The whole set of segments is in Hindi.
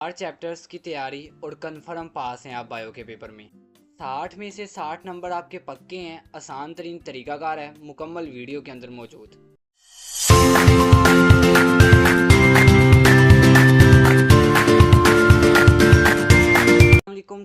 4 चैप्टर्स की तैयारी और कन्फर्म पास हैं आप बायो के पेपर में। 60 में से 60 नंबर आपके पक्के हैं। आसान तरीन तरीकाकार है, मुकम्मल वीडियो के अंदर मौजूद।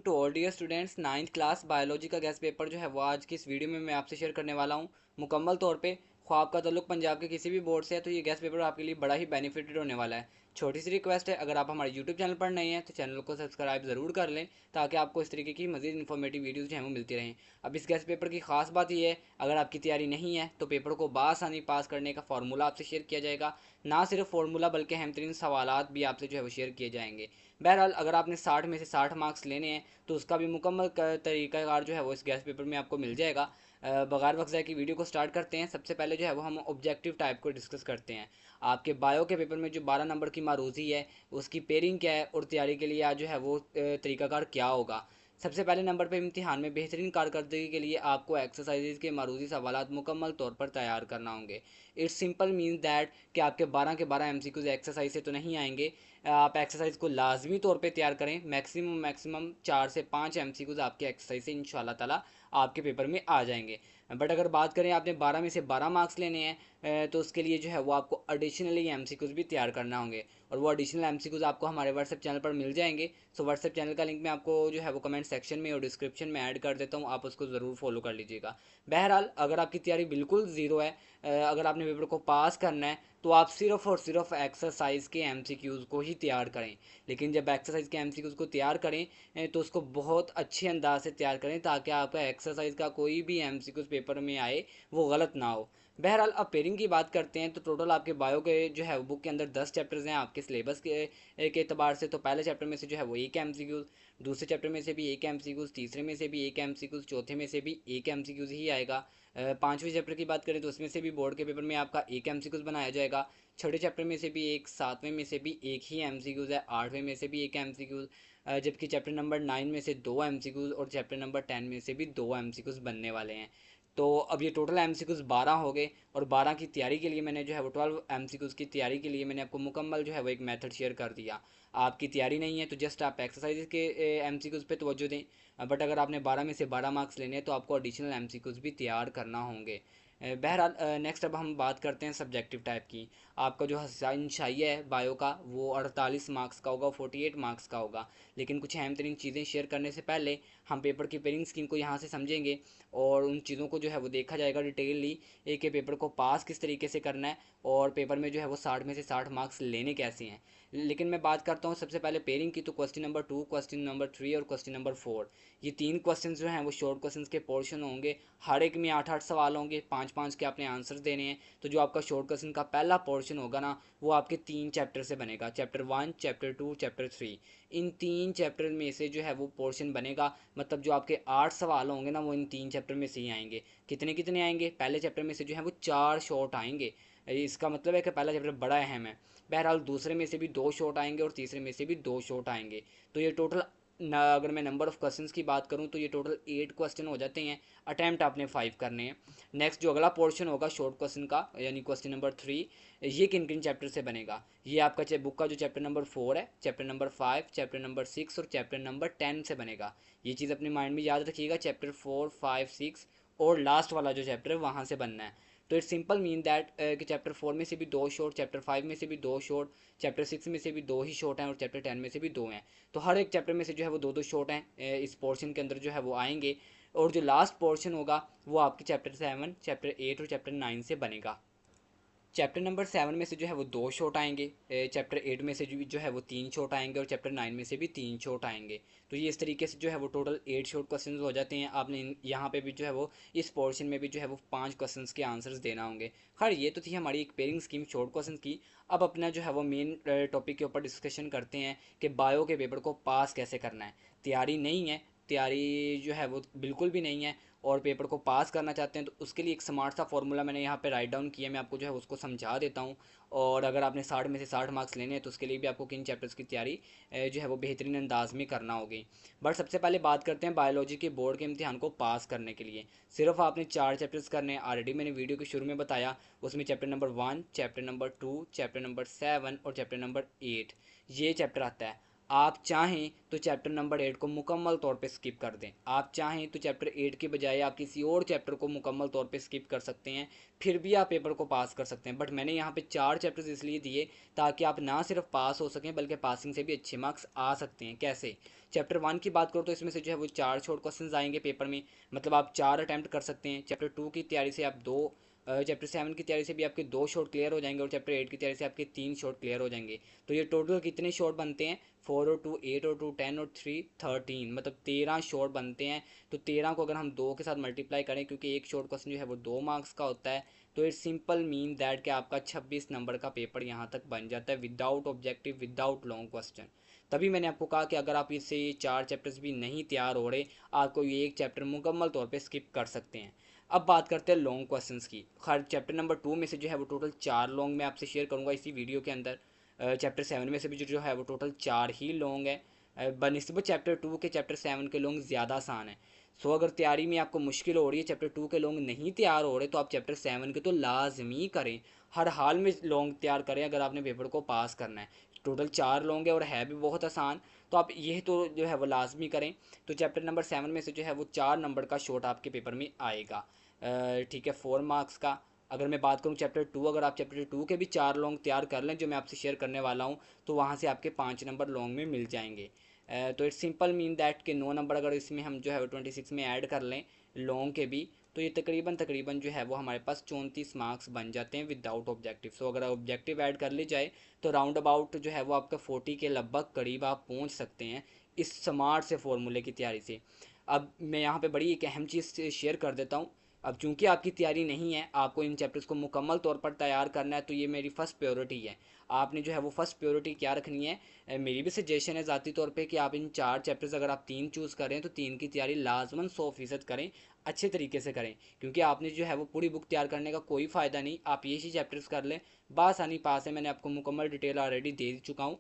To all dear students, 9th class biology का गेस्ट पेपर जो है वो आज की इस वीडियो में मैं आपसे शेयर करने वाला हूँ। मुकम्मल तौर पे ख्वाब का ताल्लुक पंजाब के किसी भी बोर्ड से है तो ये गेस्ट पेपर आपके लिए बड़ा ही बेनिफिटेड होने वाला है। छोटी सी रिक्वेस्ट है, अगर आप हमारे यूट्यूब चैनल पर नए हैं तो चैनल को सब्सक्राइब ज़रूर कर लें ताकि आपको इस तरीके की मज़ीद इन्फॉर्मेटिव वीडियोज़ जो है वो मिलती रहें। अब इस गेस्ट पेपर की खास बात यह है, अगर आपकी तैयारी नहीं है तो पेपर को बासानी पास करने का फार्मूला आपसे शेयर किया जाएगा। ना सिर्फ फार्मूला बल्कि अहम तरीन सवालात भी आपसे जो है वो शेयर किए जाएंगे। बहरहाल अगर आपने 60 में से 60 मार्क्स लेने हैं तो उसका भी मुकम्मल तरीक़ाकार जो है वो इस गैस पेपर में आपको मिल जाएगा। बगैर वक्त ज़ाय की वीडियो को स्टार्ट करते हैं। सबसे पहले जो है वो हम ऑब्जेक्टिव टाइप को डिस्कस करते हैं। आपके बायो के पेपर में जो 12 नंबर की मारूजी है उसकी पेयरिंग क्या है और तैयारी के लिए आज जो है वो तरीक़ाकार क्या होगा। सबसे पहले नंबर पे इम्तिहान में बेहतरीन कारकर्दगी के लिए आपको एक्सरसाइजेज के मारूजी सवालात मुकम्मल तौर पर तैयार करना होंगे। इट्स सिंपल मीन्स दैट कि आपके 12 के 12 एमसीक्यूज एक्सरसाइज से तो नहीं आएंगे। आप एक्सरसाइज को लाजमी तौर पे तैयार करें। मैक्सिमम 4 से 5 एमसीक्यूज आपके एक्सरसाइज से इंशाल्लाह ताला आपके पेपर में आ जाएंगे। बट अगर बात करें आपने 12 में से 12 मार्क्स लेने हैं तो उसके लिए जो है वो आपको एडिशनली एमसीक्यूज भी तैयार करना होंगे और वो एडिशनल एमसीक्यूज आपको हमारे व्हाट्सएप चैनल पर मिल जाएंगे। सो व्हाट्सएप चैनल का लिंक मैं आपको जो है वो कमेंट सेक्शन में और डिस्क्रिप्शन में ऐड कर देता हूँ, आप उसको ज़रूर फॉलो कर लीजिएगा। बहरहाल अगर आपकी तैयारी बिल्कुल ज़ीरो है, अगर आपने पेपर को पास करना है तो आप सिर्फ और सिर्फ एक्सरसाइज के एमसीक्यूज़ को ही तैयार करें। लेकिन जब एक्सरसाइज के एमसीक्यूज़ को तैयार करें तो उसको बहुत अच्छे अंदाज से तैयार करें ताकि आपका एक्सरसाइज का कोई भी एमसीक्यूज़ पेपर में आए वो गलत ना हो। बहरहाल अब पेयरिंग की बात करते हैं तो टोटल आपके बायो के जो है बुक के अंदर 10 चैप्टर्स हैं आपके सिलेबस के एतबार से। तो पहले चैप्टर में से जो है वो एक एमसीक्यूज़, दूसरे चैप्टर में से भी एक एमसीक्यूज़, तीसरे में से भी एक एमसीक्यूज़, चौथे में से भी एक एमसीक्यूज़ ही आएगा। पाँचवें चैप्टर की बात करें तो उसमें से भी बोर्ड के पेपर में आपका एक एमसीक्यूज़ बनाया जाएगा। छठे चैप्टर में से भी एक, सातवें में से भी एक ही एमसीक्यूज़ है, आठवें में से भी एक एमसीक्यूज़, जबकि चैप्टर नंबर 9 में से दो एमसीक्यूज़ और चैप्टर नंबर 10 में से भी दो एमसीक्यूज़ बनने वाले हैं। तो अब ये टोटल एमसीक्यूज़ 12 हो गए और 12 की तैयारी के लिए मैंने जो है वो 12 एमसीक्यूज़ की तैयारी के लिए मैंने आपको मुकम्मल जो है वो एक मेथड शेयर कर दिया। आपकी तैयारी नहीं है तो जस्ट आप एक्सरसाइज के एमसीक्यूज़ पे तवज्जो दें। बट अगर आपने 12 में से 12 मार्क्स लेने हैं तो आपको एडिशनल एमसीक्यूज़ भी तैयार करना होंगे। बहरहाल नेक्स्ट अब हम बात करते हैं सब्जेक्टिव टाइप की। आपका जो हसाइन शाइया है बायो का वो 48 मार्क्स का होगा, 48 मार्क्स का होगा। लेकिन कुछ अहम तरीन चीज़ें शेयर करने से पहले हम पेपर की पेयरिंग स्कीम को यहाँ से समझेंगे और उन चीज़ों को जो है वो देखा जाएगा डिटेलली, एक पेपर को पास किस तरीके से करना है और पेपर में जो है वो 60 में से 60 मार्क्स लेने कैसे हैं। लेकिन मैं बात करता हूँ सबसे पहले पेयरिंग की, तो क्वेश्चन नंबर 2, क्वेश्चन नंबर 3 और क्वेश्चन नंबर 4, ये तीन क्वेश्चन जो हैं वो शॉर्ट क्वेश्चन के पोर्शन होंगे। हर एक में 8-8 सवाल होंगे, 5-5 के आपने आंसर देने हैं। तो जो आपका शॉर्ट क्वेश्चन का पहला पोर्शन होगा ना वो आपके 3 चैप्टर से बनेगा, चैप्टर 1, चैप्टर 2, चैप्टर 3। इन 3 चैप्टर में से जो है वो पोर्शन बनेगा। मतलब जो आपके 8 सवाल होंगे ना वो इन 3 चैप्टर में से ही आएंगे। कितने कितने आएंगे? पहले चैप्टर में से जो है वो 4 शॉर्ट आएंगे। इसका मतलब है कि पहला चैप्टर बड़ा अहम है। बहरहाल दूसरे में से भी 2 शॉर्ट आएंगे और तीसरे में से भी 2 शॉर्ट आएंगे। तो ये टोटल अगर मैं नंबर ऑफ क्वेश्चंस की बात करूं तो ये टोटल 8 क्वेश्चन हो जाते हैं। अटैम्प्ट आपने 5 करने हैं। नेक्स्ट जो अगला पोर्शन होगा शॉर्ट क्वेश्चन का यानी क्वेश्चन नंबर 3, ये किन किन चैप्टर से बनेगा? ये आपका बुक का जो चैप्टर नंबर 4 है, चैप्टर नंबर 5, चैप्टर नंबर 6 और चैप्टर नंबर 10 से बनेगा। ये चीज़ अपने माइंड में याद रखिएगा, चैप्टर 4, 5, 6 और लास्ट वाला जो चैप्टर है वहाँ से बनना है। तो इट्स सिंपल मीन दैट कि चैप्टर 4 में से भी 2 शॉर्ट, चैप्टर 5 में से भी 2 शॉर्ट, चैप्टर 6 में से भी 2 ही शॉर्ट हैं और चैप्टर 10 में से भी 2 हैं। तो हर एक चैप्टर में से जो है वो 2-2 शॉर्ट हैं इस पोर्शन के अंदर जो है वो आएंगे। और जो लास्ट पोर्शन होगा वो आपके चैप्टर 7, चैप्टर 8 और चैप्टर 9 से बनेगा। चैप्टर नंबर 7 में से जो है वो 2 शॉट आएंगे, चैप्टर 8 में से जो है वो 3 शॉट आएंगे और चैप्टर 9 में से भी 3 शॉट आएंगे। तो ये इस तरीके से जो है वो टोटल 8 शॉर्ट क्वेश्चंस हो जाते हैं। आपने यहाँ पे भी जो है वो इस पोर्शन में भी जो है वो 5 क्वेश्चंस के आंसर्स देना होंगे। खैर ये तो थी हमारी एक पेयरिंग स्कीम शॉर्ट क्वेश्चन की। अब अपना जो है वो मेन टॉपिक के ऊपर डिस्कशन करते हैं कि बायो के पेपर को पास कैसे करना है। तैयारी नहीं है, तैयारी जो है वो बिल्कुल भी नहीं है और पेपर को पास करना चाहते हैं तो उसके लिए एक स्मार्ट सा फॉर्मूला मैंने यहाँ पे राइट डाउन किया, मैं आपको जो है उसको समझा देता हूँ। और अगर आपने 60 में से 60 मार्क्स लेने हैं तो उसके लिए भी आपको किन चैप्टर्स की तैयारी जो है वो बेहतरीन अंदाज में करना होगी। बट सबसे पहले बात करते हैं बायोलॉजी के बोर्ड के इम्तिहान को पास करने के लिए सिर्फ आपने 4 चैप्टर्स करने हैं। ऑलरेडी मैंने वीडियो के शुरू में बताया, उसमें chapter number 1, chapter number 2, chapter number 7 और चैप्टर नंबर 8 ये चैप्टर आता है। आप चाहें तो चैप्टर नंबर 8 को मुकम्मल तौर पे स्किप कर दें, आप चाहें तो चैप्टर 8 के बजाय आप किसी और चैप्टर को मुकम्मल तौर पे स्किप कर सकते हैं, फिर भी आप पेपर को पास कर सकते हैं। बट मैंने यहाँ पे 4 चैप्टर्स इसलिए दिए ताकि आप ना सिर्फ पास हो सकें बल्कि पासिंग से भी अच्छे मार्क्स आ सकते हैं। कैसे? चैप्टर 1 की बात करो तो इसमें से जो है वो 4 शॉर्ट क्वेश्चन आएंगे पेपर में, मतलब आप 4 अटैम्प्ट कर सकते हैं। चैप्टर 2 की तैयारी से आप 2, चैप्टर 7 की तैयारी से भी आपके 2 शॉट क्लियर हो जाएंगे और चैप्टर 8 की तैयारी से आपके 3 शॉट क्लियर हो जाएंगे। तो ये टोटल कितने शॉट बनते हैं? 4 और 2 8 और 2 10 और 3 13, मतलब 13 शॉट बनते हैं। तो 13 को अगर हम 2 के साथ मल्टीप्लाई करें, क्योंकि एक शॉर्ट क्वेश्चन जो है वो 2 मार्क्स का होता है, तो इट सिंपल मीन दैट कि आपका 26 नंबर का पेपर यहाँ तक बन जाता है without objective, without long question. तभी मैंने आपको कहा कि अगर आप इससे ये 4 चैप्टर्स भी नहीं तैयार हो रहे, आपको ये एक चैप्टर मुकम्मल तौर पे स्किप कर सकते हैं। अब बात करते हैं लॉन्ग क्वेश्चंस की। हर चैप्टर नंबर 2 में से जो है वो टोटल 4 लॉन्ग मैं आपसे शेयर करूंगा इसी वीडियो के अंदर। चैप्टर 7 में से भी जो है वो टोटल 4 ही लॉन्ग है, बनिस्बत चैप्टर 2 के चैप्टर 7 के लॉन्ग ज़्यादा आसान है। सो अगर तैयारी में आपको मुश्किल हो रही है, चैप्टर 2 के लॉन्ग नहीं तैयार हो रहे, तो आप चैप्टर 7 के तो लाजमी करें, हर हाल में लॉन्ग तैयार करें अगर आपने पेपर को पास करना है। टोटल 4 लॉन्ग है और है भी बहुत आसान, तो आप यह तो जो है वो लाजमी करें। तो चैप्टर नंबर 7 में से जो है वो 4 नंबर का शॉर्ट आपके पेपर में आएगा, ठीक है, 4 मार्क्स का। अगर मैं बात करूं चैप्टर 2, अगर आप चैप्टर 2 के भी 4 लॉन्ग तैयार कर लें जो मैं आपसे शेयर करने वाला हूं, तो वहां से आपके 5 नंबर लॉन्ग में मिल जाएंगे। तो इट्स सिंपल मीन दैट के 9 नंबर अगर इसमें हम जो है 26 में ऐड कर लें लॉन्ग के भी, तो ये तकरीबन जो है वो हमारे पास 34 मार्क्स बन जाते हैं विदाउट ऑब्जेक्टिव। सो अगर ऑब्जेक्टिव ऐड कर ली जाए तो राउंड अबाउट जो है वो आपका 40 के लगभग करीब आप पहुंच सकते हैं इस स्मार्ट से फॉर्मूले की तैयारी से। अब मैं यहाँ पे बड़ी एक अहम चीज़ शेयर कर देता हूँ। अब चूंकि आपकी तैयारी नहीं है, आपको इन चैप्टर्स को मुकम्मल तौर पर तैयार करना है, तो ये मेरी फर्स्ट प्रायोरिटी है। आपने जो है वो फर्स्ट प्रायोरिटी क्या रखनी है? मेरी भी सजेशन है ज़ाती तौर पे कि आप इन 4 चैप्टर्स अगर आप 3 चूज़ करें तो 3 की तैयारी लाजमन 100% करें, अच्छे तरीके से करें। क्योंकि आपने जो है वो पूरी बुक तैयार करने का कोई फ़ायदा नहीं, आप यही चैप्टर्स कर लें, बासानी पास है। मैंने आपको मुकम्मल डिटेल ऑलरेडी दे चुका हूँ।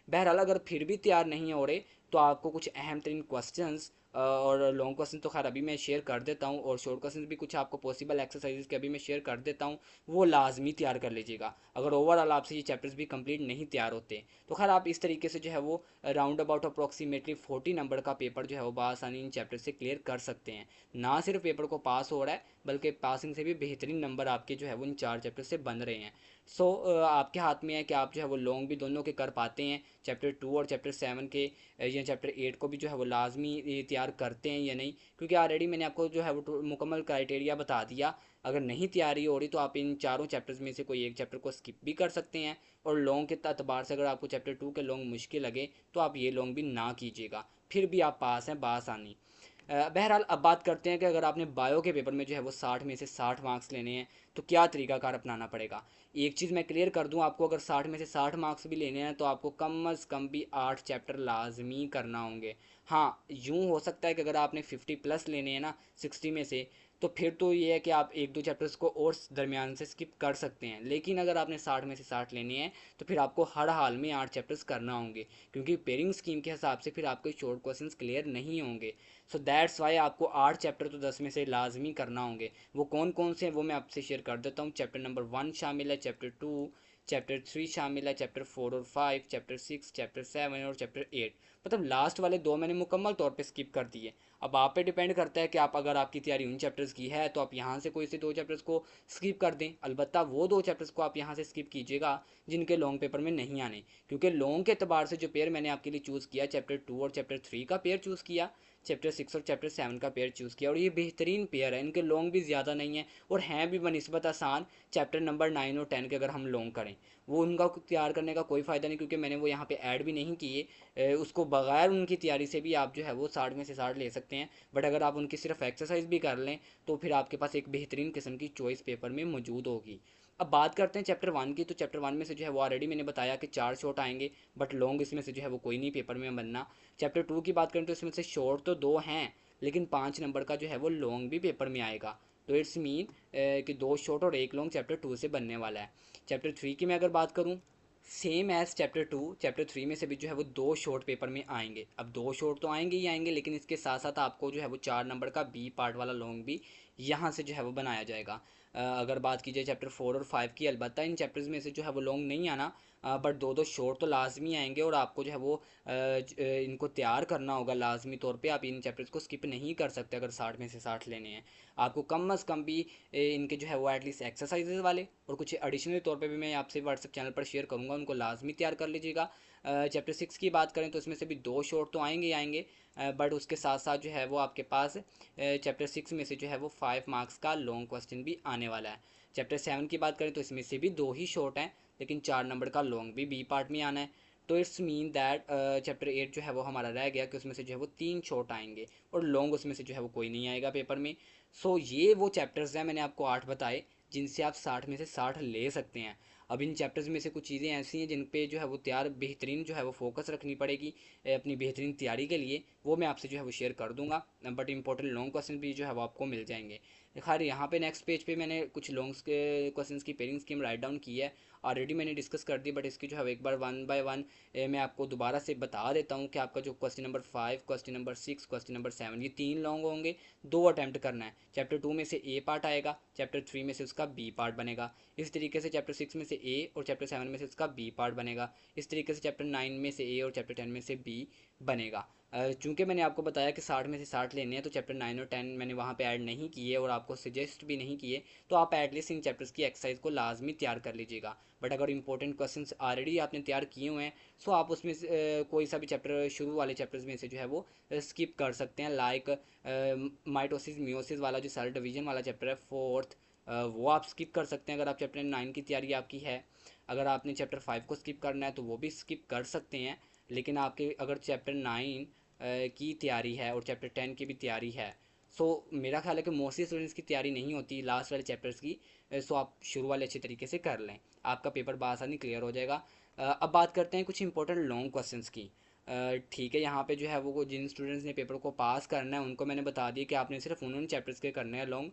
बहरहाल अगर फिर भी तैयार नहीं हो रहे, तो आपको कुछ अहम तरीन क्वेश्चंस और लॉन्ग क्वेश्चन तो खैर अभी मैं शेयर कर देता हूँ, और शॉर्ट क्वेश्चन भी कुछ आपको पॉसिबल एक्सरसाइजेस के अभी मैं शेयर कर देता हूँ, वो लाजमी तैयार कर लीजिएगा अगर ओवरऑल आपसे ये चैप्टर्स भी कंप्लीट नहीं तैयार होते। तो खैर आप इस तरीके से जो है वो राउंड अबाउट अप्रॉक्सीमेटली 40 नंबर का पेपर जो है वो बआसानी इन चैप्टर से क्लियर कर सकते हैं। ना सिर्फ पेपर को पास हो रहा है, बल्कि पासिंग से भी बेहतरीन नंबर आपके जो है वो इन 4 चैप्टर से बन रहे हैं। सो आपके हाथ में है कि आप जो है वो लॉन्ग भी दोनों के कर पाते हैं, चैप्टर 2 और चैप्टर 7 के, या चैप्टर 8 को भी जो है वो लाजमी तैयार करते हैं या नहीं। क्योंकि ऑलरेडी मैंने आपको जो है वो मुकम्मल क्राइटेरिया बता दिया। अगर नहीं तैयारी हो रही तो आप इन चारों चैप्टर्स में से कोई एक चैप्टर को स्किप भी कर सकते हैं, और लॉन्ग के अतबार से अगर आपको चैप्टर 2 के लॉन्ग मुश्किल लगे तो आप ये लॉन्ग भी ना कीजिएगा, फिर भी आप पास हैं बासानी। बहरहाल अब बात करते हैं कि अगर आपने बायो के पेपर में जो है वो 60 में से 60 मार्क्स लेने हैं तो क्या तरीकाकार अपनाना पड़ेगा। एक चीज़ मैं क्लियर कर दूं आपको, अगर 60 में से 60 मार्क्स भी लेने हैं तो आपको कम अज़ कम भी 8 चैप्टर लाजमी करना होंगे। हाँ, यूँ हो सकता है कि अगर आपने 50 प्लस लेने हैं ना 60 में से, तो फिर तो ये है कि आप 1-2 चैप्टर्स को और दरमियान से स्किप कर सकते हैं। लेकिन अगर आपने 60 में से 60 लेने हैं तो फिर आपको हर हाल में 8 चैप्टर्स करना होंगे, क्योंकि पेयरिंग स्कीम के हिसाब से फिर आपके शॉर्ट क्वेश्चंस क्लियर नहीं होंगे। सो दैट्स वाई आपको 8 चैप्टर तो 10 में से लाजमी करना होंगे। वो कौन कौन से हैं वो मैं आपसे शेयर कर देता हूँ। चैप्टर नंबर 1 शामिल है, चैप्टर 2, चैप्टर 3 शामिल है, चैप्टर 4 और 5, चैप्टर 6, चैप्टर 7 और चैप्टर 8। मतलब लास्ट वाले 2 मैंने मुकम्मल तौर पे स्किप कर दिए। अब आप पे डिपेंड करता है कि आप, अगर आपकी तैयारी उन चैप्टर्स की है तो आप यहाँ से कोई से 2 चैप्टर्स को स्किप कर दें। अलबत्ता वो 2 चैप्टर्स को आप यहाँ से स्किप कीजिएगा जिनके लॉन्ग पेपर में नहीं आने, क्योंकि लॉन्ग के अतबार से जो पेयर मैंने आपके लिए चूज़ किया, चैप्टर 2 और चैप्टर 3 का पेयर चूज़ किया, चैप्टर 6 और चैप्टर 7 का पेयर चूज़ किया, और ये बेहतरीन पेयर है, इनके लॉन्ग भी ज़्यादा नहीं है और हैं भी बनिस्बत आसान। चैप्टर नंबर 9 और 10 के अगर हम लॉन्ग करें, वो उनका तैयार करने का कोई फ़ायदा नहीं, क्योंकि मैंने वो यहाँ पे ऐड भी नहीं किए। उसको बगैर उनकी तैयारी से भी आप जो है वो 60 में से 60 ले सकते हैं। बट अगर आप उनकी सिर्फ एक्सरसाइज भी कर लें तो फिर आपके पास एक बेहतरीन किस्म की चॉइस पेपर में मौजूद होगी। अब बात करते हैं चैप्टर 1 की। तो चैप्टर 1 में से जो है वो ऑलरेडी मैंने बताया कि 4 शॉर्ट आएंगे, बट लॉन्ग इसमें से जो है वो कोई नहीं पेपर में बनना। चैप्टर 2 की बात करें तो इसमें से शॉर्ट तो 2 हैं, लेकिन 5 नंबर का जो है वो लॉन्ग भी पेपर में आएगा। तो इट्स मीन कि 2 शॉर्ट और 1 लॉन्ग चैप्टर 2 से बनने वाला है। चैप्टर 3 की मैं अगर बात करूँ, सेम एज चैप्टर 2, चैप्टर 3 में से भी जो है वो 2 शॉर्ट पेपर में आएंगे। अब 2 शॉर्ट तो आएंगे ही आएंगे, लेकिन इसके साथ साथ आपको जो है वो 4 नंबर का बी पार्ट वाला लॉन्ग भी यहाँ से जो है वो बनाया जाएगा। अगर बात की जाए चैप्टर 4 और 5 की, अलबत्ता इन चैप्टर्स में से जो है वो लॉन्ग नहीं आना, बट दो दो शॉर्ट तो लाजमी आएंगे और आपको जो है वो इनको तैयार करना होगा लाजमी तौर पे। आप इन चैप्टर्स को स्किप नहीं कर सकते अगर 60 में से 60 लेने हैं। आपको कम अज़ कम भी इनके जो है वो एटलीस्ट एक्सरसाइजेज वाले और कुछ एडिशनल तौर पे भी मैं आपसे व्हाट्सएप चैनल पर शेयर करूँगा, उनको लाजमी तैयार कर लीजिएगा। चैप्टर 6 की बात करें तो इसमें से भी दो शॉर्ट तो आएंगे ही आएंगे, बट उसके साथ साथ जो है वो आपके पास चैप्टर 6 में से जो है वो 5 मार्क्स का लॉन्ग क्वेश्चन भी आने वाला है। चैप्टर 7 की बात करें तो इसमें से भी दो ही शॉर्ट हैं, लेकिन 4 नंबर का लॉन्ग भी बी पार्ट में आना है। तो इट्स मीन दैट चैप्टर 8 जो है वो हमारा रह गया कि उसमें से जो है वो 3 शॉर्ट आएंगे और लॉन्ग उसमें से जो है वो कोई नहीं आएगा पेपर में। सो ये वो चैप्टर्स हैं, मैंने आपको 8 बताए जिनसे आप 60 में से 60 ले सकते हैं। अब इन चैप्टर्स में से कुछ चीज़ें ऐसी हैं जिन पे जो है वो तैयार बेहतरीन जो है वो फोकस रखनी पड़ेगी अपनी बेहतरीन तैयारी के लिए, वो मैं आपसे जो है वो शेयर कर दूंगा। बट इंपॉर्टेंट लॉन्ग क्वेश्चन भी जो है वो आपको मिल जाएंगे। खैर यहाँ पे नेक्स्ट पेज पे मैंने कुछ लॉन्ग के क्वेश्चंस की पेयरिंग स्कीम राइट डाउन की है, ऑलरेडी मैंने डिस्कस कर दी, बट इसकी जो है एक बार वन बाय वन मैं आपको दोबारा से बता देता हूँ कि आपका जो question number 5, question number 6, question number 7 ये 3 लॉन्ग होंगे, 2 अटैम्प्ट करना है। चैप्टर 2 में से ए पार्ट आएगा, चैप्टर 3 में से उसका बी पार्ट बनेगा। इस तरीके से चैप्टर 6 में से ए और चैप्टर 7 में से उसका बी पार्ट बनेगा। इस तरीके से चैप्टर 9 में से ए और चैप्टर 10 में से बी बनेगा। चूंकि मैंने आपको बताया कि 60 में से 60 लेने हैं, तो चैप्टर 9 और 10 मैंने वहाँ पे ऐड नहीं किए और आपको सजेस्ट भी नहीं किए, तो आप एटलीस्ट इन चैप्टर्स की एक्सरसाइज को लाजमी तैयार कर लीजिएगा। बट अगर इंपॉर्टेंट क्वेश्चंस ऑलरेडी आपने तैयार किए हुए हैं, सो आप उसमें से कोई सा भी चैप्टर शुरू वाले चैप्टर्स में से जो है वो स्किप कर सकते हैं। लाइक माइटोसिस मियोसिस वाला जो सेल डिवीजन वाला चैप्टर है 4th, वो आप स्किप कर सकते हैं अगर आप चैप्टर 9 की तैयारी आपकी है। अगर आपने चैप्टर 5 को स्किप करना है तो वो भी स्किप कर सकते हैं, लेकिन आपके अगर चैप्टर 9 की तैयारी है और चैप्टर 10 की भी तैयारी है, सो मेरा ख्याल है कि मोस्टली स्टूडेंट्स की तैयारी नहीं होती लास्ट वाले चैप्टर्स की, सो आप शुरू वाले अच्छे तरीके से कर लें, आपका पेपर बआसानी क्लियर हो जाएगा। अब बात करते हैं कुछ इंपॉर्टेंट लॉन्ग क्वेश्चंस की। ठीक है, यहाँ पे जो है वो जिन स्टूडेंट्स ने पेपर को पास करना है उनको मैंने बता दिया कि आपने सिर्फ उन्होंने चैप्टर्स के करने हैं लॉन्ग,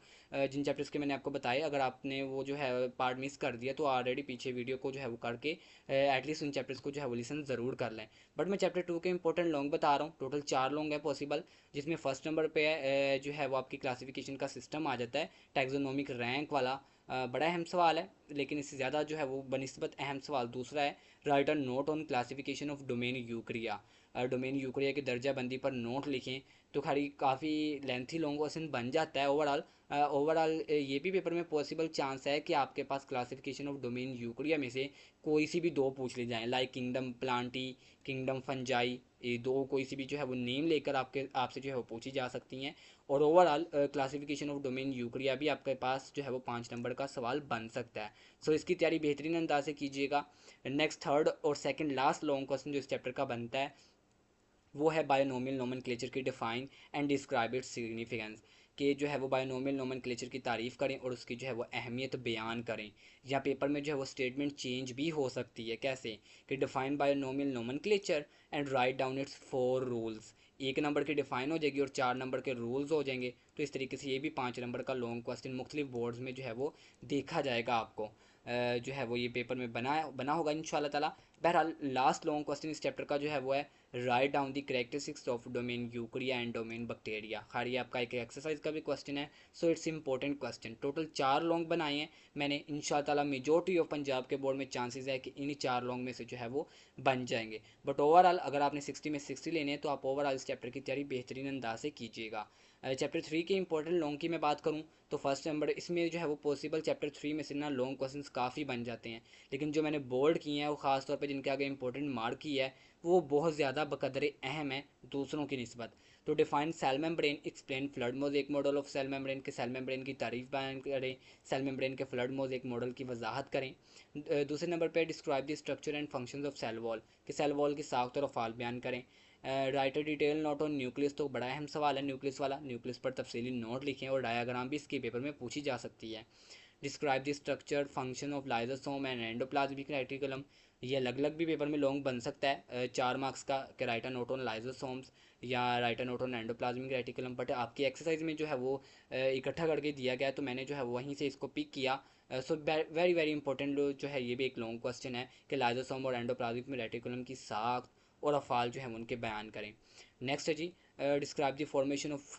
जिन चैप्टर्स के मैंने आपको बताए। अगर आपने वो जो है पार्ट मिस कर दिया तो ऑलरेडी पीछे वीडियो को जो है वो करके एटलीस्ट उन चैप्टर्स को जो है वो लिसन ज़रूर कर लें। बट मैं चैप्टर 2 के इंपॉर्टेंट लॉन्ग बता रहा हूँ, टोटल 4 लॉन्ग है पॉसिबल, जिसमें फर्स्ट नंबर पे जो है वो आपकी क्लासिफिकेशन का सिस्टम आ जाता है, टैक्सोनॉमिक रैंक वाला। बड़ा अहम सवाल है, लेकिन इससे ज़्यादा जो है वो बनिस्बत अहम सवाल दूसरा है, write a note on classification of domain Eukarya. Domain Eukarya की दर्जाबंदी पर नोट लिखें। तो खैर काफ़ी लेंथी लॉन्ग क्वेश्चन बन जाता है। ओवरऑल ये भी पेपर में पॉसिबल चांस है कि आपके पास क्लासिफिकेशन ऑफ डोमेन यूक्रिया में से कोई सी भी दो पूछ ली जाएँ, like kingdom Plantae, kingdom fungi, ये दो कोई सी भी जो है वो नेम लेकर आपसे जो है वो पूछी जा सकती हैं। और ओवरऑल क्लासिफिकेशन ऑफ डोमेन यूक्रिया भी आपके पास जो है वो 5 नंबर का सवाल बन सकता है। सो इसकी तैयारी बेहतरीन अंदाज से कीजिएगा। नेक्स्ट थर्ड और सेकंड लास्ट लॉन्ग क्वेश्चन जो इस चैप्टर का बनता है वो है बायोनोमियल नोमेनक्लेचर की define and describe its significance, कि जो है वो बायोनोमियल नोमेनक्लेचर की तारीफ़ करें और उसकी जो है वो अहमियत बयान करें। या पेपर में जो है वो स्टेटमेंट चेंज भी हो सकती है, कैसे कि define binomial nomenclature and write down it's 4 rules. एक नंबर की डिफाइन हो जाएगी और 4 नंबर के रूल्स हो जाएंगे। तो इस तरीके से ये भी 5 नंबर का लॉन्ग क्वेश्चन मुख्तलिफ बोर्ड्स में जो है वो देखा जाएगा आपको। जो है वो ये पेपर में बना बना होगा इंशाल्लाह ताला। बहरहाल लास्ट लॉन्ग क्वेश्चन इस चैप्टर का जो है वो है write down the characteristics of domain Eukarya and domain bacteria. खैर ये आपका एक एक्सरसाइज का भी क्वेश्चन है, so it's important question. Total 4 long बनाए हैं मैंने, इंशाल्लाह ताला मेजॉरिटी ऑफ पंजाब के बोर्ड में चांसेस है कि इन 4 लॉन्ग में से जो है वो बन जाएंगे। बट ओवरऑल अगर आपने 60 में 60 लेने हैं तो आप ओवरऑल इस चैप्टर की तैयारी बेहतरीन अंदाज से कीजिएगा। चैप्टर 3 के इंपॉर्टेंट लॉन्ग की मैं बात करूँ तो फर्स्ट नंबर इसमें जो है वो पॉसिबल चैप्टर 3 में से ना लॉन्ग क्वेश्चंस काफ़ी बन जाते हैं, लेकिन जो मैंने बोल्ड किए हैं वो ख़ास तौर पे जिनके आगे इंपॉर्टेंट मार्क की है वो बहुत ज़्यादा बकदरे अहम है दूसरों की निस्बत। तो define cell membrane, explain fluid mosaic model of cell membrane, के सेल मेम्ब्रेन की तारीफ बयान करें, सेल मेम्ब्रेन के फ्लड मोज़ेक मॉडल की वजाहत करें। दूसरे नंबर पर describe the structure and functions of cell wall, कि सेल वॉल की साख्त और अफ़ाल बयान करें। Write detail note on nucleus, तो बड़ा अहम सवाल है न्यूक्लियस वाला, न्यूक्लियस पर तफसीली नोट लिखें और डायग्राम भी इसके पेपर में पूछी जा सकती है। Describe the structure function of lysosome and endoplasmic reticulum, ये अलग अलग भी पेपर में लॉन्ग बन सकता है 4 मार्क्स का, कि write a note on lysosomes या write a note on endoplasmic reticulum. But आपकी एक्सरसाइज में जो है वो इकट्ठा करके दिया गया, तो मैंने जो है वहीं से इसको पिक किया। सो वेरी वेरी इंपॉर्टेंट जो है ये भी एक लॉन्ग क्वेश्चन है कि लाइजोसोम और एंडोप्लाज्मिक रेटिकुलम की साख और अफ़ाल जो है उनके बयान करें। नेक्स्ट है जी describe the formation of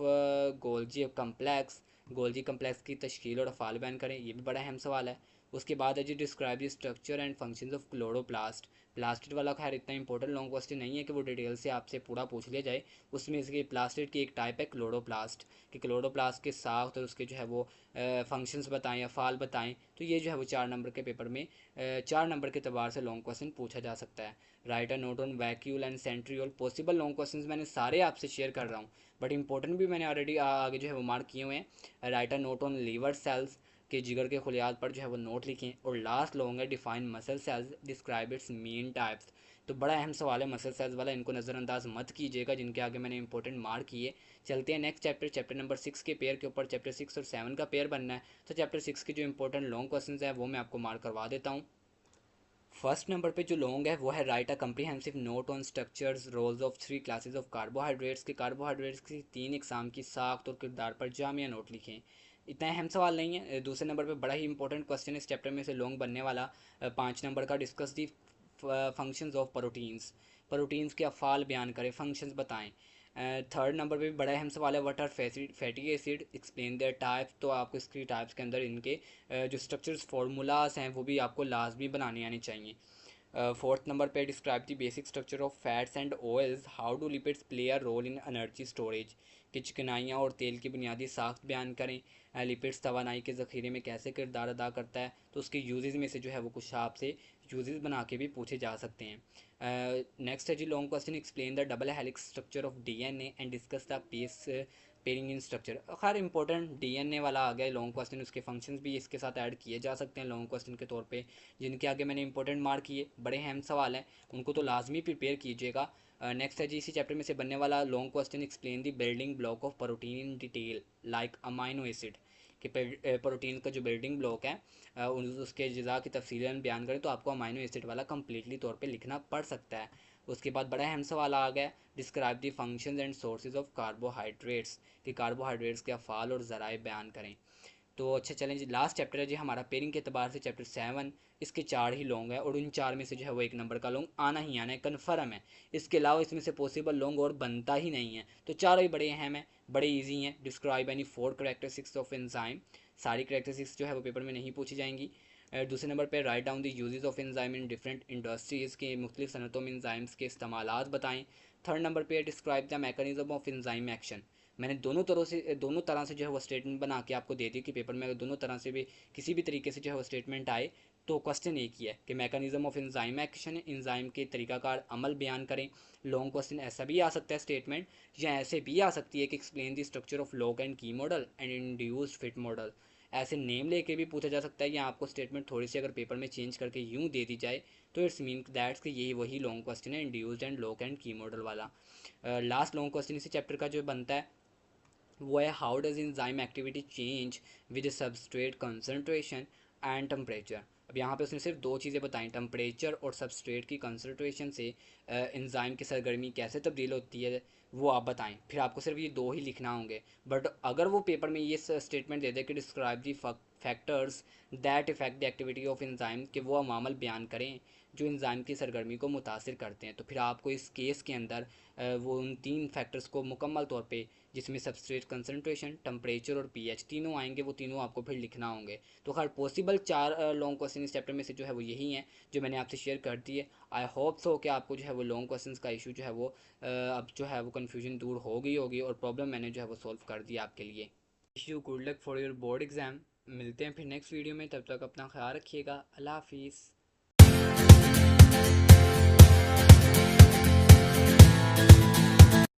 Golgi complex, Golgi complex की तश्कील और अफ़ाल बयान करें, ये भी बड़ा अहम सवाल है। उसके बाद है जी describe the structure and functions of chloroplast. Plastid वाला खैर इतना इंपॉर्टेंट लॉन्ग क्वेश्चन नहीं है कि वो डिटेल से आपसे पूरा पूछ लिया जाए। उसमें इसके प्लास्टिड की एक टाइप है क्लोरोप्लास्ट, कि क्लोरोप्लास्ट के साथ और उसके जो है वो फंक्शंस बताएं या फाल बताएं। तो ये जो है वो 4 नंबर के पेपर में 4 नंबर के तबार से लॉन्ग क्वेश्चन पूछा जा सकता है। Write a note on vacuole and centriole. Possible long question मैंने सारे आपसे शेयर कर रहा हूँ, बट इंपॉर्टेंट भी मैंने ऑलरेडी आगे जो है वो मार्क किए हुए हैं। Write a note on liver cells, के जिगर के खुलियात पर जो है वो नोट लिखें। और लास्ट लॉन्ग है define muscle cells, describe it's main types. तो बड़ा अहम सवाल है मसल सेल्स वाला, इनको नज़रअंदाज मत कीजिएगा, जिनके आगे मैंने इंपॉर्टेंट मार्क किए। चलते हैं नेक्स्ट चैप्टर, चैप्टर नंबर 6 के पेयर के ऊपर। चैप्टर 6 और 7 का पेयर बनना है, तो चैप्टर 6 के जो इंपॉर्टेंट लॉन्ग क्वेश्चन है वो मैं आपको मार्क करवा देता हूँ। फर्स्ट नंबर पे जो लॉन्ग है वो है write a comprehensive note on structures roles of 3 classes of carbohydrates, के कार्बोहाइड्रेट्स की 3 इकसाम की साख्त और किरदार पर जामिया नोट लिखें। इतना अहम सवाल नहीं है। दूसरे नंबर पे बड़ा ही इंपॉर्टेंट क्वेश्चन इस चैप्टर में से लॉन्ग बनने वाला 5 नंबर का, discuss the functions of proteins. Proteins के अफ़ाल बयान करें, फंक्शंस बताएं। थर्ड नंबर पे भी बड़ा अहम सवाल है what are fatty acid, explain their types. तो आपको इसकी टाइप्स के अंदर इनके जो स्ट्रक्चर्स फार्मूलाज हैं वो भी आपको लाजमी बनाने आने चाहिए। फोर्थ नंबर पे describe the basic structure of fats and oils, how do lipids play a role in energy storage, कि चिकनाइयाँ और तेल की बुनियादी साख्त बयान करें। लिपिड्स तवानाई के ज़ख़ीरे में कैसे किरदार अदा करता है, तो उसके यूजेस में से जो है वो कुछ आपसे यूजेस बना के भी पूछे जा सकते हैं। नेक्स्ट है जी long question, explain the double helix structure of DNA and discuss the base pairing in structure. खैर इंपॉर्टेंट डीएनए वाला आ गया लॉन्ग क्वेश्चन, उसके फंक्शंस भी इसके साथ ऐड किए जा सकते हैं लॉन्ग क्वेश्चन के तौर पे, जिनके आगे मैंने इंपॉर्टेंट मार्क किए। बड़े अहम सवाल हैं, उनको तो लाजमी प्रिपेयर कीजिएगा। नेक्स्ट है जी इसी चैप्टर में से बनने वाला long question, explain the building block of protein in detail like amino acid, कि प्रोटीन का जो बिल्डिंग ब्लॉक है उसके अज़ा की तफसीलन बयान करें। तो आपको अमाइनो एसिड वाला कम्प्लीटली तौर पे लिखना पड़ सकता है। उसके बाद बड़ा अहम सवाल आ गया, describe the functions and sources of carbohydrates, कि कार्बोहाइड्रेट्स के अफ़ाल और ज़राए बयान करें। तो अच्छा चलें जी, लास्ट चैप्टर है जी हमारा पेयरिंग के अतबार से चैप्टर 7। इसके 4 ही लॉन्ग है और उन 4 में से जो है वो 1 नंबर का लॉन्ग आना ही आना है, कन्फर्म है। इसके अलावा इसमें से पॉसिबल लॉन्ग और बनता ही नहीं है। तो चारों ही बड़े अहम हैं, बड़े ईजी हैं। Describe any 4 characteristics of enzyme, सारी करेक्टरिस्टिक्स जो है वो पेपर में नहीं पूछी जाएंगी। दूसरे नंबर पर right down the uses of enzyme in different industries, के मुख्तलिफ सनतों में एंजाइम्स के इस्तेमालात बताएं। थर्ड नंबर पर describe the mechanism of enzyme action. मैंने दोनों तरह से जो है वो स्टेटमेंट बना के आपको दे दी कि पेपर में अगर दोनों तरह से भी किसी भी तरीके से जो है वो स्टेटमेंट आए तो क्वेश्चन एक ही है कि mechanism of enzyme action, enzyme के तरीकाकार अमल बयान करें। लॉन्ग क्वेश्चन ऐसा भी आ सकता है स्टेटमेंट, या ऐसे भी आ सकती है कि explain the structure of lock and key model and induced fit model. ऐसे नेम लेके भी पूछा जा सकता है, या आपको स्टेटमेंट थोड़ी सी अगर पेपर में चेंज करके यूँ दे दी जाए तो इट्स मीन दैट्स कि यही वही लॉन्ग क्वेश्चन है, induced and log and key model वाला। लास्ट लॉन्ग क्वेश्चन इसी चैप्टर का जो बनता है वो है how does enzyme activity change with substrate concentration and temperature. अब यहाँ पे उसने सिर्फ 2 चीज़ें बताई, टेम्परेचर और सबस्ट्रेट की कंसनट्रेशन से इंजाइम की सरगर्मी कैसे तब्दील होती है वो आप बताएं। फिर आपको सिर्फ ये 2 ही लिखना होंगे। बट अगर वो पेपर में ये स्टेटमेंट दे दे कि describe the factors that effect the activity of enzyme, कि वो अमामल बयान करें जो इंजाइम की सरगर्मी को मुतासिर करते हैं, तो फिर आपको इस केस के अंदर वो उन 3 फैक्टर्स को मुकम्मल तौर पे, जिसमें सबस्ट्रेट कंसनट्रेशन, टेम्परेचर और पीएच तीनों आएंगे, वो तीनों आपको फिर लिखना होंगे। तो खैर पॉसिबल 4 लॉन्ग क्वेश्चन इस चैप्टर में से जो है वो यही हैं जो मैंने आपसे शेयर कर दिए। आई होप सो कि आपको जो है वो लॉन्ग क्वेश्चन का इशू जो है वो अब जो है वो कन्फ्यूजन दूर हो गई होगी और प्रॉब्लम मैंने जो है वो सॉल्व कर दिया आपके लिए। Wish you good luck for your board exam. मिलते हैं फिर नेक्स्ट वीडियो में, तब तक अपना ख्याल रखिएगा। अल्लाह हाफिज़।